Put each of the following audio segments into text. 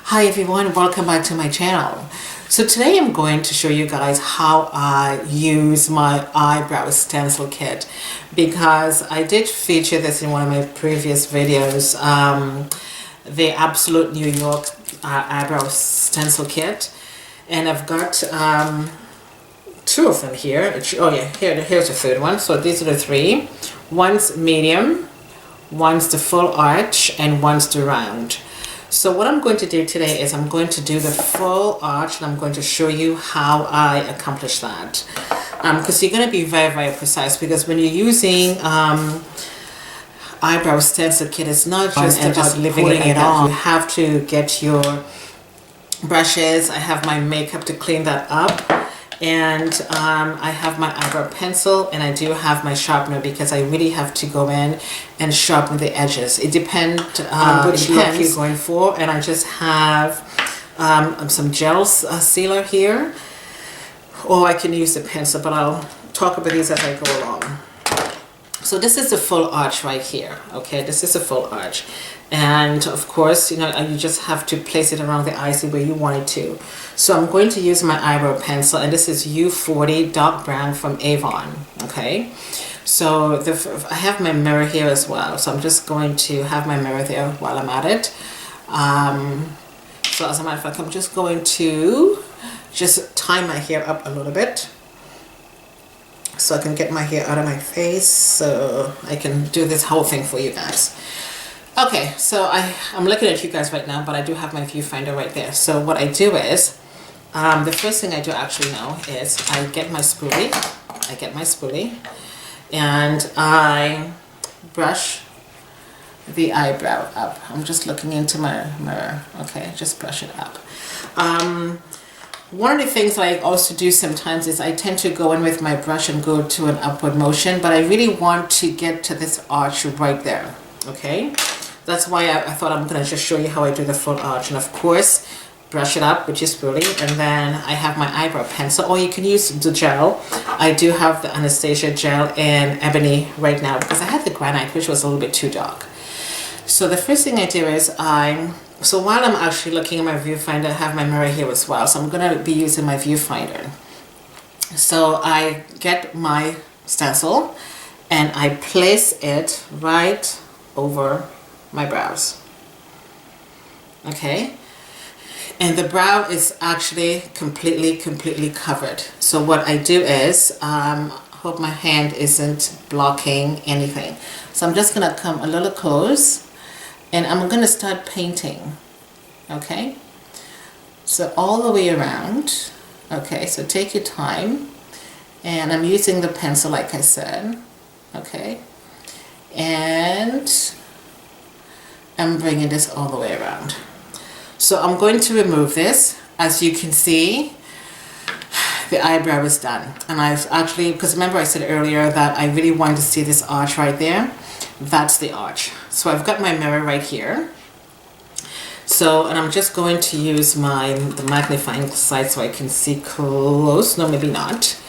Hi everyone, welcome back to my channel. So today I'm going to show you guys how I use my eyebrow stencil kit, because I did feature this in one of my previous videos, the Absolute New York eyebrow stencil kit, and I've got two of them here. Oh yeah, here's the third one. So these are the three. One's medium, one's the full arch, and one's the round. So what I'm going to do today is I'm going to do the full arch, and I'm going to show you how I accomplish that. Because you're going to be very, very precise, because when you're using eyebrow stencil kit, it's not just about leaving it on. You have to get your brushes. I have my makeup to clean that up, and I have my eyebrow pencil, and I do have my sharpener because I really have to go in and sharpen the edges. It depends on which look you're going for, and I just have some gel sealer here, or I can use the pencil, but I'll talk about these as I go along. So this is the full arch right here. Okay, this is a full arch, and of course, you know, you just have to place it around the eyes the way you want it to. So I'm going to use my eyebrow pencil, and this is U40 dark brown from Avon. Okay, so I have my mirror here as well, so I'm just going to have my mirror there while I'm at it. So as a matter of fact, I'm just going to just tie my hair up a little bit, so I can get my hair out of my face, so I can do this whole thing for you guys. Okay, so I'm looking at you guys right now, but I do have my viewfinder right there. So what I do is, the first thing I do actually now is I get my spoolie. And I brush the eyebrow up. I'm just looking into my mirror. Okay, just brush it up. One of the things I also do sometimes is I tend to go in with my brush and go to an upward motion, but I really want to get to this arch right there. Okay, that's why I thought I'm going to just show you how I do the full arch. And of course, brush it up with your spoolie, and then I have my eyebrow pencil, or you can use the gel. I do have the Anastasia gel in ebony right now because I had the granite, which was a little bit too dark. So the first thing I do is so while I'm actually looking at my viewfinder, I have my mirror here as well. So I'm going to be using my viewfinder. So I get my stencil and I place it right over my brows. Okay. And the brow is actually completely covered. So what I do is, hope my hand isn't blocking anything. So I'm just going to come a little close, and I'm going to start painting. Okay, so all the way around. Okay, so take your time, and I'm using the pencil like I said. Okay, and I'm bringing this all the way around. So I'm going to remove this. As you can see, the eyebrow is done. And I've actually, because remember I said earlier that I really wanted to see this arch right there. That's the arch. So I've got my mirror right here. So, and I'm just going to use the magnifying glass so I can see close. No, maybe not.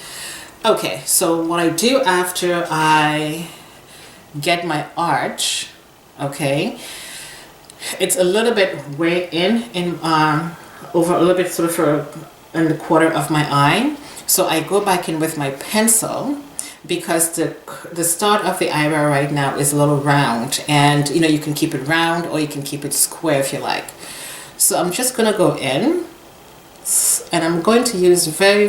Okay, so what I do after I get my arch, okay, it's a little bit way in over a little bit sort of in the corner of my eye. So I go back in with my pencil, because the start of the eyebrow right now is a little round, and you know, you can keep it round or you can keep it square if you like. So I'm just gonna go in, and I'm going to use very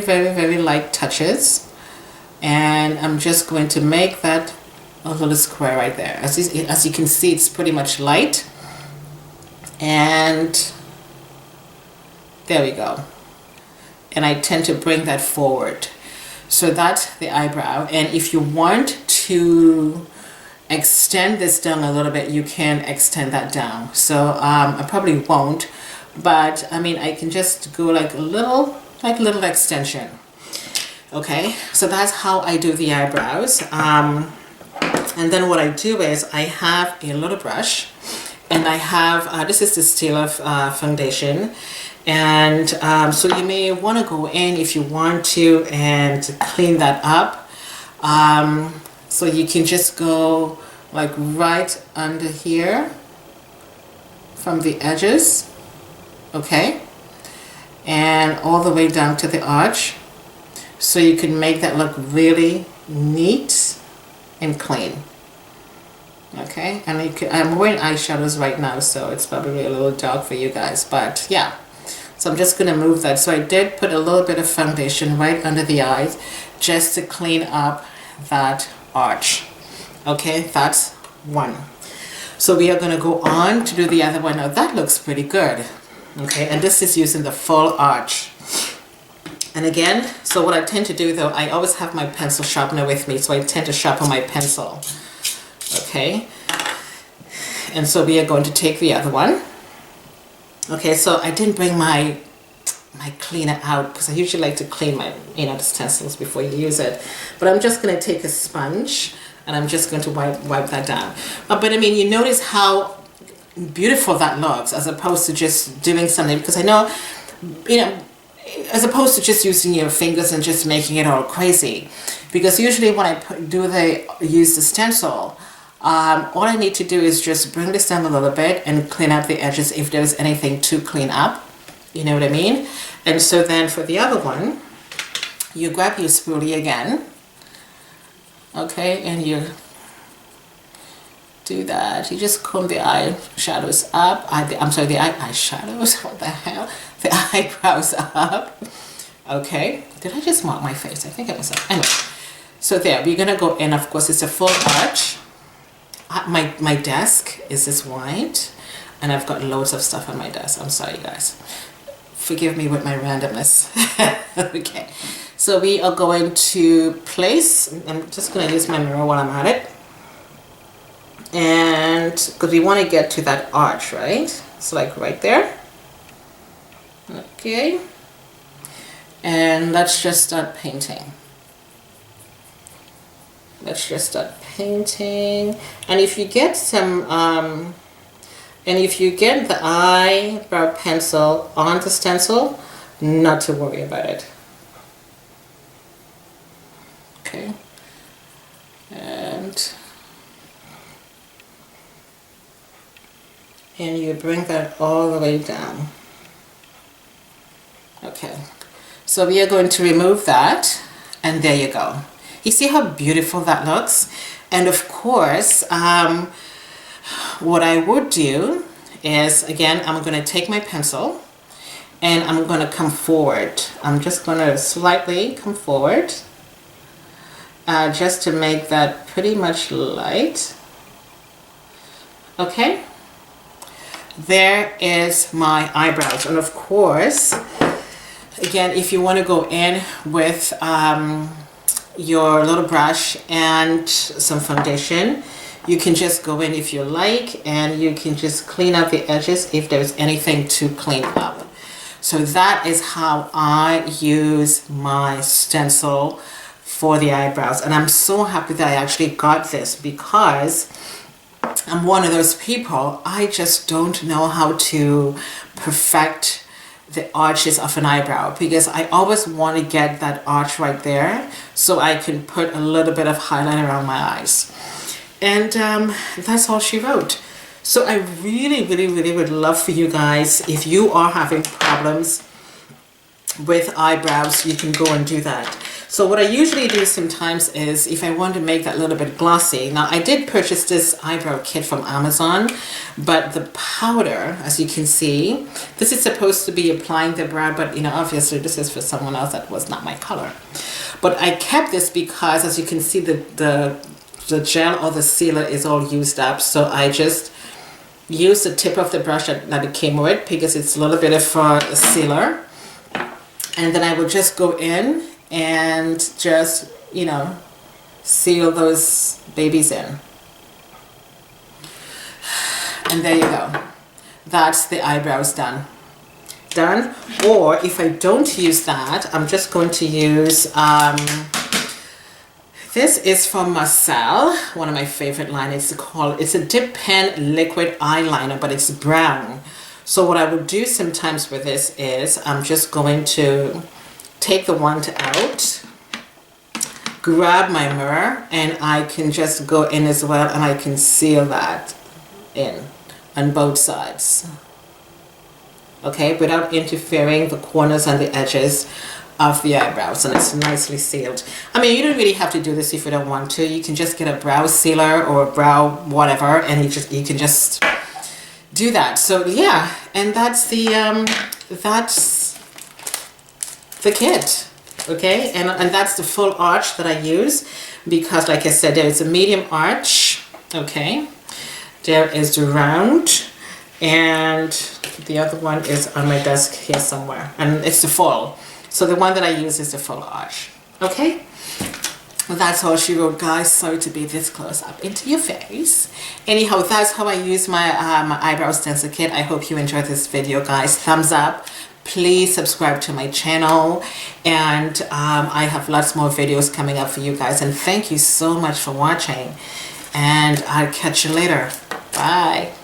light touches, and I'm just going to make that a little square right there. As you can see, it's pretty much light. And there we go. And I tend to bring that forward. So that's the eyebrow. And if you want to extend this down a little bit, you can extend that down. So I probably won't, but I mean, I can just go like a little extension. Okay, so that's how I do the eyebrows. And then what I do is I have a little brush, and I have, this is the Stila foundation, and so you may want to go in if you want to and clean that up. So you can just go like right under here from the edges. okay, and all the way down to the arch, so you can make that look really neat and clean. Okay, and I'm wearing eyeshadows right now, so it's probably a little dark for you guys, but yeah. So I'm just going to move that. So I did put a little bit of foundation right under the eyes just to clean up that arch. Okay, that's one. So we are going to go on to do the other one. Now that looks pretty good. Okay, and this is using the full arch. And again, so what I tend to do though, I always have my pencil sharpener with me, so I tend to sharpen my pencil. Okay, and so we are going to take the other one. Okay, so I didn't bring my cleaner out because I usually like to clean my, the stencils before you use it. But I'm just going to take a sponge and I'm just going to wipe that down. But I mean, you notice how beautiful that looks as opposed to just doing something, because I know, as opposed to just using your fingers and just making it all crazy. Because usually when I use the stencil, all I need to do is just bring this down a little bit and clean up the edges if there's anything to clean up. You know what I mean? And so then for the other one, you grab your spoolie again. Okay, and you do that. You just comb the eyeshadows up. I'm sorry, the eyeshadows. What the hell? The eyebrows up. Okay. Did I just mark my face? I think it was up. Anyway. So there, we're gonna go in. Of course, it's a full arch. My desk is this white, and I've got loads of stuff on my desk. I'm sorry, guys. Forgive me with my randomness. Okay, so we are going to place, I'm just going to use my mirror while I'm at it. And because we want to get to that arch, right? So like right there. Okay. And let's just start painting. Let's just start painting. And if you get some, and if you get the eyebrow pencil on the stencil, not to worry about it. Okay. And you bring that all the way down. Okay. So we are going to remove that, and there you go. You see how beautiful that looks? And of course, what I would do is, again, I'm going to take my pencil and I'm going to come forward. I'm just going to slightly come forward just to make that pretty much light. Okay. There is my eyebrows. And of course, again, if you want to go in with your little brush and some foundation, you can just go in if you like, and you can just clean up the edges if there's anything to clean up. So that is how I use my stencil for the eyebrows, and I'm so happy that I actually got this, because I'm one of those people, I just don't know how to perfect the arches of an eyebrow, because I always want to get that arch right there so I can put a little bit of highlighter around my eyes. And that's all she wrote. So I really would love for you guys, if you are having problems with eyebrows, you can go and do that. So what I usually do sometimes is, if I want to make that a little bit glossy, now I did purchase this eyebrow kit from Amazon, but the powder, as you can see, this is supposed to be applying the brow, but obviously this is for someone else. That was not my color. But I kept this because, as you can see, the gel or the sealer is all used up, so I just use the tip of the brush that it came with, because it's a little bit of a sealer, and then I will just go in and just seal those babies in, and there you go. That's the eyebrows done. Or if I don't use that, I'm just going to use this is from Marcel, one of my favorite lines. It's a dip pen liquid eyeliner, but it's brown. So what I would do sometimes with this is, I'm just going to take the wand out, grab my mirror, and I can just go in as well, and I can seal that in on both sides. okay, without interfering the corners and the edges of the eyebrows, and it's nicely sealed. I mean, you don't really have to do this if you don't want to. You can just get a brow sealer or a brow whatever, and you can just do that. So yeah, and that's the kit. Okay, and that's the full arch that I use, because like I said, there is a medium arch, okay, there is the round, and the other one is on my desk here somewhere, and it's the full. So the one that I use is the full arch. Okay, well, that's all she wrote, guys. Sorry to be this close up into your face. Anyhow, that's how I use my my eyebrow stencil kit. I hope you enjoyed this video, guys. Thumbs up. Please subscribe to my channel, and I have lots more videos coming up for you guys, and thank you so much for watching, and I'll catch you later. Bye.